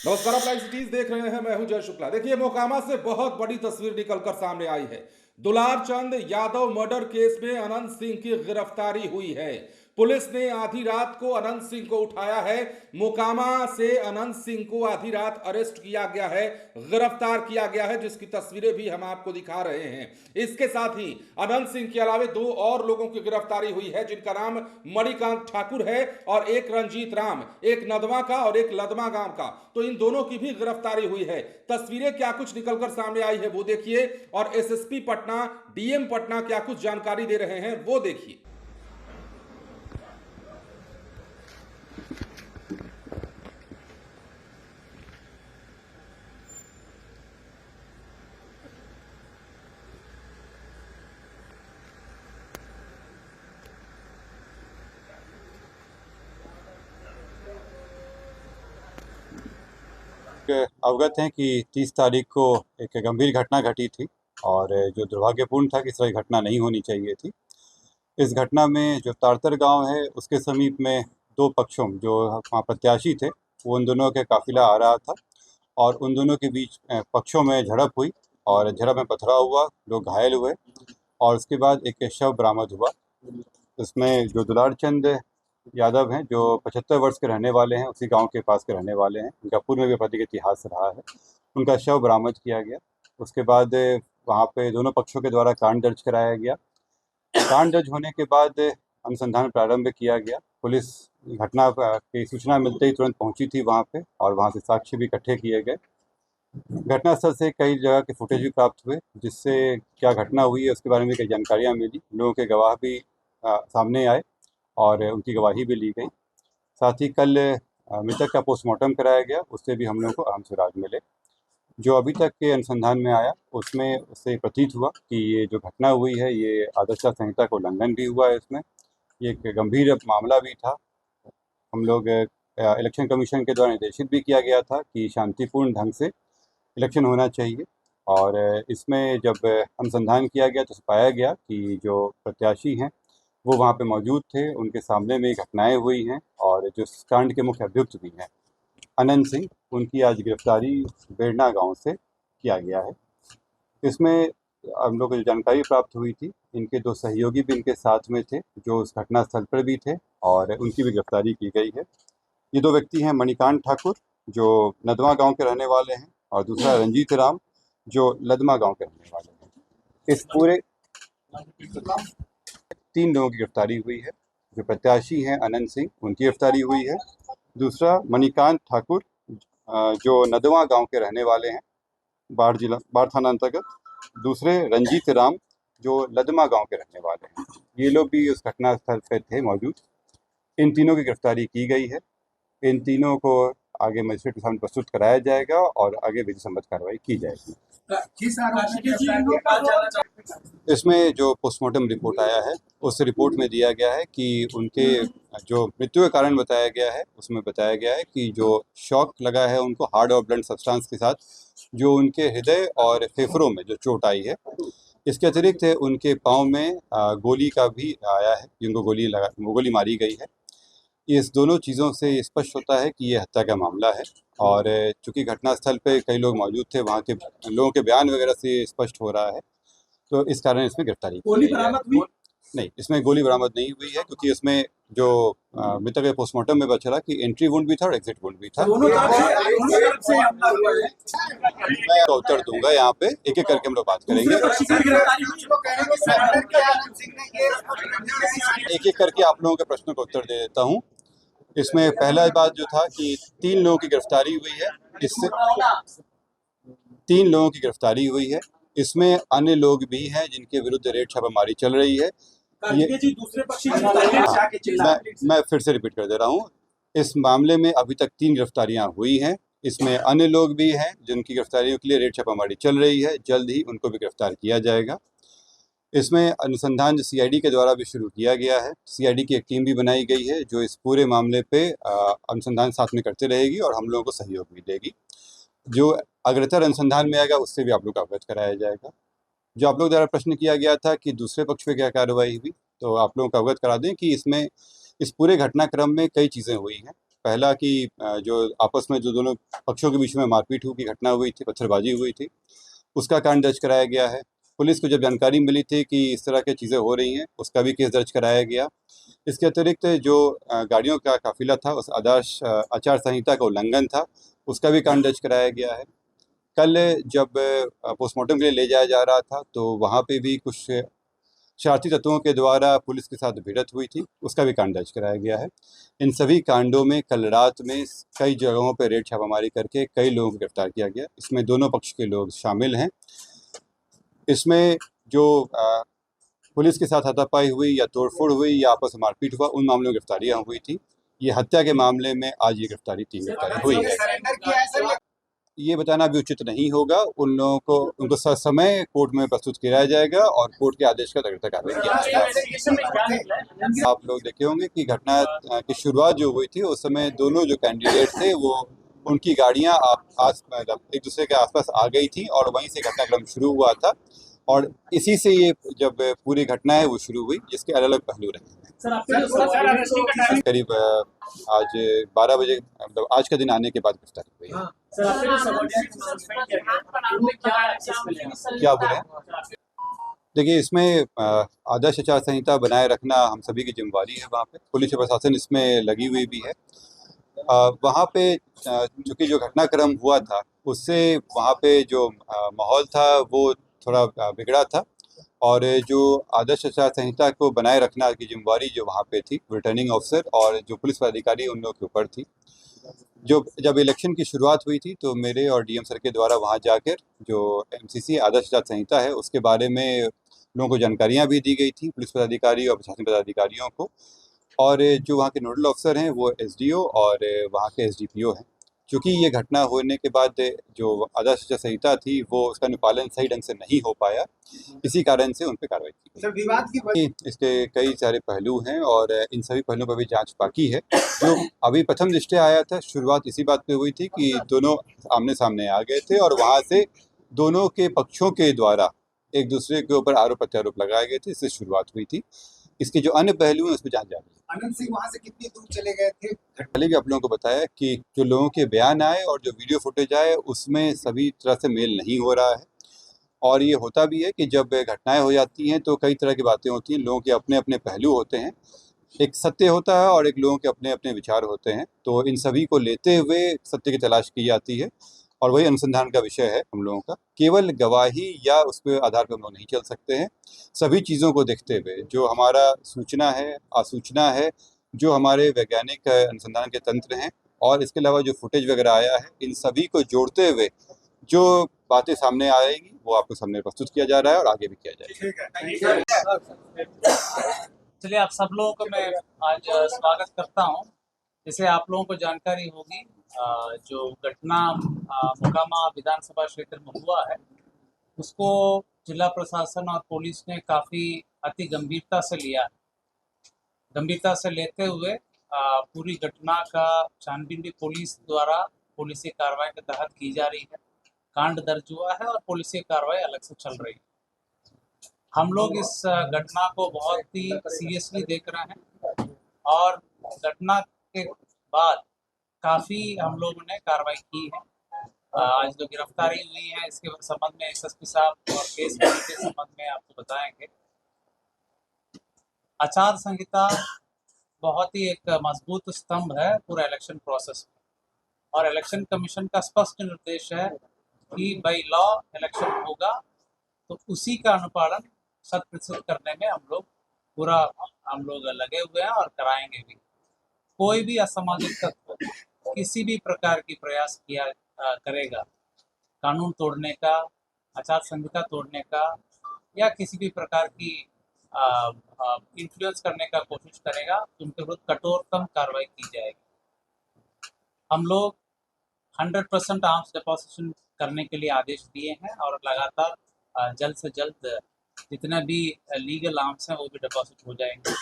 नमस्कार, आप live cities देख रहे हैं। मैं हूं जय शुक्ला। देखिए, मोकामा से बहुत बड़ी तस्वीर निकलकर सामने आई है। दुलारचंद यादव मर्डर केस में अनंत सिंह की गिरफ्तारी हुई है। पुलिस ने आधी रात को अनंत सिंह को उठाया है। मोकामा से अनंत सिंह को आधी रात अरेस्ट किया गया है, गिरफ्तार किया गया है, जिसकी तस्वीरें भी हम आपको दिखा रहे हैं। इसके साथ ही अनंत सिंह के अलावा दो और लोगों की गिरफ्तारी हुई है, जिनका नाम मणिकांत ठाकुर है और एक रंजीत राम, एक नदवा का और एक लदमा गांव का। तो इन दोनों की भी गिरफ्तारी हुई है। तस्वीरें क्या कुछ निकलकर सामने आई है वो देखिए, और एसएसपी पटना, डीएम पटना क्या कुछ जानकारी दे रहे हैं वो देखिए। अवगत हैं कि 30 तारीख को एक गंभीर घटना घटी थी और जो दुर्भाग्यपूर्ण था कि इस तरह की घटना नहीं होनी चाहिए थी। इस घटना में जो तारतर गांव है उसके समीप में दो पक्षों जो वहाँ प्रत्याशी थे, वो उन दोनों के काफिला आ रहा था और उन दोनों के बीच पक्षों में झड़प हुई और झड़प में पथराव हुआ, लोग घायल हुए और उसके बाद एक शव बरामद हुआ। उसमें जो दुलारचंद यादव हैं, जो 75 वर्ष के रहने वाले हैं, उसी गांव के पास के रहने वाले हैं, उनका पूर्व में भी आपराधिक इतिहास रहा है, उनका शव बरामद किया गया। उसके बाद वहाँ पे दोनों पक्षों के द्वारा कांड दर्ज कराया गया। कांड दर्ज होने के बाद अनुसंधान प्रारंभ किया गया। पुलिस घटना की सूचना मिलते ही तुरंत पहुंची थी वहाँ पे और वहाँ से साक्ष्य भी इकट्ठे किए गए। घटनास्थल से कई जगह के फुटेज भी प्राप्त हुए, जिससे क्या घटना हुई है उसके बारे में कई जानकारियाँ मिली। लोगों के गवाह भी सामने आए और उनकी गवाही भी ली गई। साथ ही कल मृतक का पोस्टमार्टम कराया गया, उससे भी हम लोगों को अहम सुराग मिले। जो अभी तक के अनुसंधान में आया उसमें उससे प्रतीत हुआ कि ये जो घटना हुई है ये आदर्श संहिता का उल्लंघन भी हुआ है। इसमें ये एक गंभीर मामला भी था। हम लोग इलेक्शन कमीशन के द्वारा निर्देशित भी किया गया था कि शांतिपूर्ण ढंग से इलेक्शन होना चाहिए और इसमें जब अनुसंधान किया गया तो पाया गया कि जो प्रत्याशी हैं वो वहाँ पे मौजूद थे, उनके सामने में घटनाएं हुई हैं और जो इस कांड के मुख्य अभियुक्त भी हैं अनंत सिंह, उनकी आज गिरफ्तारी बेड़ना गांव से किया गया है। इसमें हम लोग को जो जानकारी प्राप्त हुई थी, इनके दो सहयोगी भी इनके साथ में थे जो उस घटना स्थल पर भी थे और उनकी भी गिरफ्तारी की गई है। ये दो व्यक्ति हैं मणिकांत ठाकुर जो नदवा गांव के रहने वाले हैं और दूसरा रंजीत राम जो लदमा गांव के रहने वाले हैं। इस पूरे 3 लोगों की गिरफ्तारी हुई है। जो प्रत्याशी हैं अनंत सिंह, उनकी गिरफ्तारी हुई है। दूसरा मणिकांत ठाकुर जो नदवा गांव के रहने वाले हैं, बाढ़ थाना अंतर्गत। दूसरे रंजीत राम जो लदमा गांव के रहने वाले हैं। ये लोग भी उस घटना स्थल पर थे मौजूद। इन तीनों की गिरफ्तारी की गई है। इन तीनों को आगे मजिस्ट्रेट के सामने प्रस्तुत कराया जाएगा और आगे विधि सम्मत कार्रवाई की जाएगी। इसमें जो पोस्टमार्टम रिपोर्ट आया है उस रिपोर्ट में दिया गया है कि उनके जो मृत्यु का कारण बताया गया है उसमें बताया गया है कि जो शॉक लगा है उनको हार्ड और ब्लंट सब्सटेंस के साथ, जो उनके हृदय और फेफड़ों में जो चोट आई है। इसके अतिरिक्त उनके पाँव में गोली का भी आया है, जिनको गोली मारी गई है। इस दोनों चीज़ों से ये स्पष्ट होता है कि ये हत्या का मामला है और चूंकि घटनास्थल पे कई लोग मौजूद थे, वहाँ के लोगों के बयान वगैरह से स्पष्ट हो रहा है, तो इस कारण इसमें गिरफ्तारी गोली बरामद हुई? नहीं, इसमें गोली बरामद नहीं हुई है क्योंकि इसमें जो मृतक के पोस्टमार्टम में बचा रहा कि एंट्री वुंड भी था और एग्जिट वुंड भी था। दोनों तरफ से हमला हुआ है। मैं उत्तर दूंगा, यहाँ पे एक एक करके हम लोग बात करेंगे। एक एक करके आप लोगों के प्रश्नों का उत्तर दे देता हूँ। इसमें पहला बात जो था कि 3 लोगों की गिरफ्तारी हुई है। इससे 3 लोगों की गिरफ्तारी हुई है। इसमें अन्य लोग भी हैं जिनके विरुद्ध रेड छापामारी चल रही है। मैं फिर से रिपीट कर दे रहा हूँ, इस मामले में अभी तक 3 गिरफ्तारियां हुई हैं। इसमें अन्य लोग भी हैं जिनकी गिरफ्तारियों के लिए रेड छापामारी चल रही है। जल्द ही उनको भी गिरफ्तार किया जाएगा। इसमें अनुसंधान सीआईडी के द्वारा भी शुरू किया गया है। सीआईडी की एक टीम भी बनाई गई है जो इस पूरे मामले पे अनुसंधान साथ में करते रहेगी और हम लोगों को सहयोग भी देगी। जो अग्रतर अनुसंधान में आएगा उससे भी आप लोग को अवगत कराया जाएगा। जो आप लोग द्वारा प्रश्न किया गया था कि दूसरे पक्ष पे क्या कार्रवाई हुई, तो आप लोगों को अवगत करा दें कि इसमें इस पूरे घटनाक्रम में कई चीज़ें हुई हैं। पहला कि जो आपस में जो दोनों पक्षों के बीच में मारपीट की घटना हुई थी, पत्थरबाजी हुई थी, उसका कांड दर्ज कराया गया है। पुलिस को जब जानकारी मिली थी कि इस तरह की चीज़ें हो रही हैं, उसका भी केस दर्ज कराया गया। इसके अतिरिक्त जो गाड़ियों का काफिला था, उस आदर्श आचार संहिता का उल्लंघन था, उसका भी कांड दर्ज कराया गया है। कल जब पोस्टमार्टम के लिए ले जाया जा रहा था, तो वहाँ पे भी कुछ शरारती तत्वों के द्वारा पुलिस के साथ भिड़ंत हुई थी, उसका भी कांड दर्ज कराया गया है। इन सभी कांडों में कल रात में कई जगहों पर रेड छापामारी करके कई लोगों को गिरफ्तार किया गया। इसमें दोनों पक्ष के लोग शामिल हैं। इसमें जो पुलिस के साथ हाथापाई हुई या तोड़फोड़ हुई या आपस में मारपीट हुआ, उन मामलों में गिरफ्तारियां हुई थी। ये हत्या के मामले में आज ये गिरफ्तारी 3 गिरफ्तारी हुई है। सरेंडर किया है सर। ये बताना भी उचित नहीं होगा। उन लोगों को उनको ससमय कोर्ट में प्रस्तुत किया जाएगा और कोर्ट के आदेश का तरीका कार्रवाई किया जाएगा। आप लोग देखे होंगे कि घटना की शुरुआत जो हुई थी, उस समय दोनों जो कैंडिडेट थे वो उनकी गाड़ियां एक दूसरे के आसपास आ गई थी और वहीं से घटनाक्रम शुरू हुआ था और इसी से ये जब पूरी घटना है वो शुरू हुई, जिसके अलग अलग पहलू रहे। करीब आज 12 बजे, मतलब आज का दिन आने के बाद गिरफ्तारी हुई है। क्या बोले? देखिए, इसमें आदर्श आचार संहिता बनाए रखना हम सभी की जिम्मेवारी है। वहाँ पे पुलिस प्रशासन इसमें लगी हुई भी है। वहाँ पे चूँकि जो घटनाक्रम हुआ था, उससे वहाँ पे जो माहौल था वो थोड़ा बिगड़ा था और जो आदर्श आचार संहिता को बनाए रखना की जिम्मेवारी जो वहाँ पे थी, रिटर्निंग ऑफिसर और जो पुलिस पदाधिकारी उन लोगों के ऊपर थी। जब इलेक्शन की शुरुआत हुई थी, तो मेरे और डीएम सर के द्वारा वहाँ जाकर जो एमसीसी आदर्श आचार संहिता है, उसके बारे में लोगों को जानकारियाँ भी दी गई थी, पुलिस पदाधिकारी और प्रशासनिक पदाधिकारियों को। और जो वहाँ के नोडल ऑफिसर हैं वो एसडीओ और वहाँ के एसडीपीओ हैं। क्योंकि ये घटना होने के बाद जो आदर्श आचार संहिता थी वो उसका अनुपालन सही ढंग से नहीं हो पाया, इसी कारण से उन पर कार्रवाई की सर, विवाद की गई। इसके कई सारे पहलू हैं और इन सभी पहलुओं पर भी जांच बाकी है। जो अभी प्रथम दृष्टया आया था, शुरुआत इसी बात पे हुई थी कि दोनों आमने सामने आ गए थे और वहाँ से दोनों के पक्षों के द्वारा एक दूसरे के ऊपर आरोप प्रत्यारोप लगाए गए थे, इससे शुरुआत हुई थी। इसके जो अन्य पहलू हैं उस पर जांच जारी है। अनंत सिंह वहां से कितनी दूर चले गए थे? पहले भी आप लोगों को बताया कि जो लोगों के बयान आए और जो वीडियो फुटेज आए, उसमें सभी तरह से मेल नहीं हो रहा है। और ये होता भी है कि जब घटनाएं हो जाती हैं तो कई तरह की बातें होती हैं, लोगों के अपने अपने पहलू होते हैं, एक सत्य होता है और एक लोगों के अपने अपने विचार होते हैं। तो इन सभी को लेते हुए सत्य की तलाश की जाती है और वही अनुसंधान का विषय है हम लोगों का। केवल गवाही या उस पर आधार पर हम लोग नहीं चल सकते हैं। सभी चीज़ों को देखते हुए जो हमारा सूचना है, आसूचना है, जो हमारे वैज्ञानिक अनुसंधान के तंत्र हैं और इसके अलावा जो फुटेज वगैरह आया है, इन सभी को जोड़ते हुए जो बातें सामने आएगी वो आपको सामने प्रस्तुत किया जा रहा है और आगे भी किया जाएगा। चलिए, आप सब लोगों को मैं आज स्वागत करता हूं। जैसे आप लोगों को जानकारी होगी, जो घटना मोकामा विधानसभा क्षेत्र में हुआ है, उसको जिला प्रशासन और पुलिस ने काफ़ी अति गंभीरता से लिया है। गंभीरता से लेते हुए पूरी घटना का छानबीन भी पुलिस द्वारा पुलिसी कार्रवाई के तहत की जा रही है। कांड दर्ज हुआ है और पुलिसी कार्रवाई अलग से चल रही है। हम लोग इस घटना को बहुत ही सीरियसली देख रहे हैं और घटना के बाद काफ़ी हम लोगों ने कार्रवाई की है। आज जो गिरफ्तारी हुई है, इसके संबंध में एसएसपी साहब और केस के संबंध में आपको बताएंगे। आचार संहिता बहुत ही एक मजबूत स्तंभ है पूरा इलेक्शन प्रोसेस में और इलेक्शन कमीशन का स्पष्ट निर्देश है कि बाई लॉ इलेक्शन होगा, तो उसी का अनुपालन 100% करने में हम लोग लगे हुए हैं और कराएंगे भी। कोई भी असामाजिक तत्व किसी भी प्रकार की प्रयास किया करेगा कानून तोड़ने का, आचार संहिता तोड़ने का या किसी भी प्रकार की इन्फ्लुएंस करने का कोशिश करेगा, तो उनके विरुद्ध कठोरतम कार्रवाई की जाएगी। हम लोग 100% आर्म्स डिपोजिशन करने के लिए आदेश दिए हैं और लगातार जल्द से जल्द जितने भी लीगल आर्म्स हैं वो भी डिपॉजिट हो जाएंगे।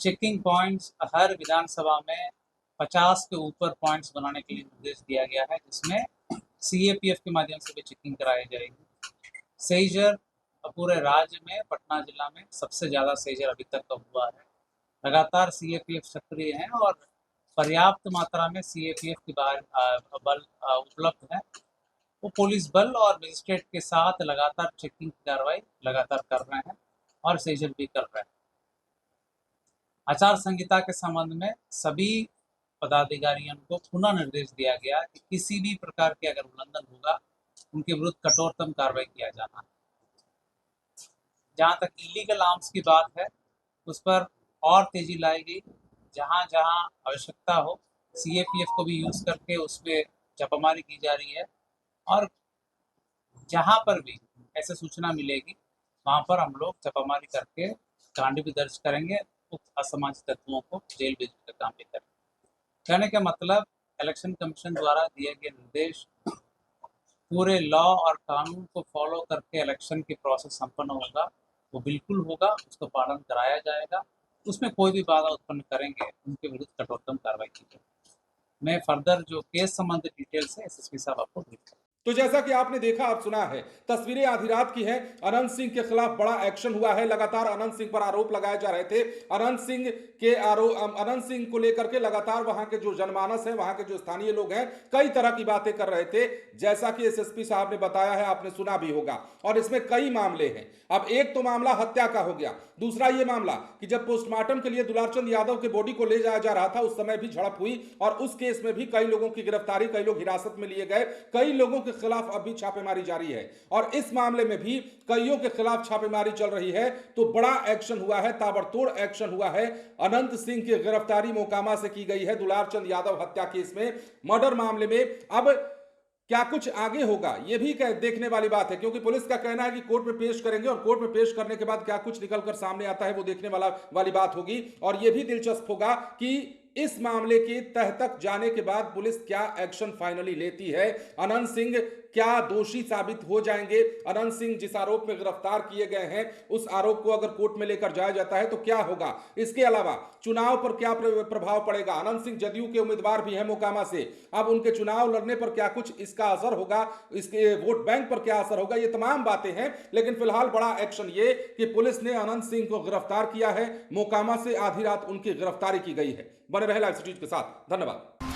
चेकिंग पॉइंट्स हर विधानसभा में 50 के ऊपर पॉइंट्स बनाने के लिए निर्देश दिया गया है, जिसमें सीएपीएफ के माध्यम से भी चेकिंग कराई जाएगी। सेजर पूरे राज्य में पटना जिला में सबसे ज़्यादा सेजर अभी तक का हुआ है। लगातार सीएपीएफ सक्रिय हैं और पर्याप्त मात्रा में सीएपीएफ की बल उपलब्ध है। वो पुलिस बल और मजिस्ट्रेट के साथ लगातार चेकिंग की कार्रवाई लगातार कर रहे हैं और सेजन भी कर रहे हैं। आचार संहिता के संबंध में सभी पदाधिकारियों को पुनः निर्देश दिया गया कि किसी भी प्रकार के अगर उल्लंघन होगा उनके विरुद्ध कठोरतम कार्रवाई किया जाना है। जहाँ तक इलीगल आर्म्स की बात है उस पर और तेजी लाई गई। जहाँ जहाँ आवश्यकता हो सीएपीएफ को भी यूज करके उसमें छापामारी की जा रही है और जहाँ पर भी ऐसे सूचना मिलेगी वहाँ पर हम लोग छापामारी करके कांड भी दर्ज करेंगे, असामाजिक तत्वों को जेल भेजने का काम भी करेंगे। कहने का मतलब इलेक्शन कमीशन द्वारा दिए गए निर्देश पूरे लॉ और कानून को फॉलो करके इलेक्शन की प्रोसेस संपन्न होगा, वो बिल्कुल होगा, उसका पालन कराया जाएगा। उसमें कोई भी बाधा उत्पन्न करेंगे उनके विरुद्ध कठोरतम कार्रवाई की जाएगी। मैं फर्दर जो केस संबंधित डिटेल्स है एसएसपी साहब आपको भेज। तो जैसा कि आपने देखा, आप सुना है, तस्वीरें आधी रात की हैं। अनंत सिंह के खिलाफ बड़ा एक्शन हुआ है। लगातार अनंत सिंह पर आरोप लगाए जा रहे थे। अनंत सिंह को लेकर के लगातार वहां के जो जनमानस है, वहां के जो स्थानीय लोग हैं, कई तरह की बातें कर रहे थे, जैसा कि एसएसपी साहब ने बताया है, आपने सुना भी होगा। और इसमें कई मामले हैं। अब एक तो मामला हत्या का हो गया, दूसरा ये मामला कि जब पोस्टमार्टम के लिए दुलारचंद यादव के बॉडी को ले जाया जा रहा था, उस समय भी झड़प हुई और उस केस में भी कई लोगों की गिरफ्तारी, कई लोग हिरासत में लिए गए, कई लोगों के खिलाफ अभी छापेमारी जारी है और इस मामले में भी कईयों के खिलाफ छापेमारी चल रही है। तो बड़ा एक्शन हुआ है, ताबड़तोड़ एक्शन हुआ है। अनंत सिंह की गिरफ्तारी मोकामा से की गई है दुलारचंद यादव हत्या केस में, मर्डर मामले में। अब क्या कुछ आगे होगा ये भी देखने वाली बात है, क्योंकि पुलिस का कहना है कि कोर्ट में पेश करेंगे और कोर्ट में पेश करने के बाद क्या कुछ निकलकर सामने आता है वो देखने वाली बात होगी। और यह भी दिलचस्प होगा कि इस मामले के तह तक जाने के बाद पुलिस क्या एक्शन फाइनली लेती है। अनंत सिंह क्या दोषी साबित हो जाएंगे? अनंत सिंह जिस आरोप में गिरफ्तार किए गए हैं उस आरोप को अगर कोर्ट में लेकर जाया जाता है तो क्या होगा? इसके अलावा चुनाव पर क्या प्रभाव पड़ेगा? अनंत सिंह जदयू के उम्मीदवार भी हैं मोकामा से। अब उनके चुनाव लड़ने पर क्या कुछ इसका असर होगा? इसके वोट बैंक पर क्या असर होगा? ये तमाम बातें हैं। लेकिन फिलहाल बड़ा एक्शन ये कि पुलिस ने अनंत सिंह को गिरफ्तार किया है। मोकामा से आधी रात उनकी गिरफ्तारी की गई है। बने रहे लाइव सिटीज के साथ। धन्यवाद।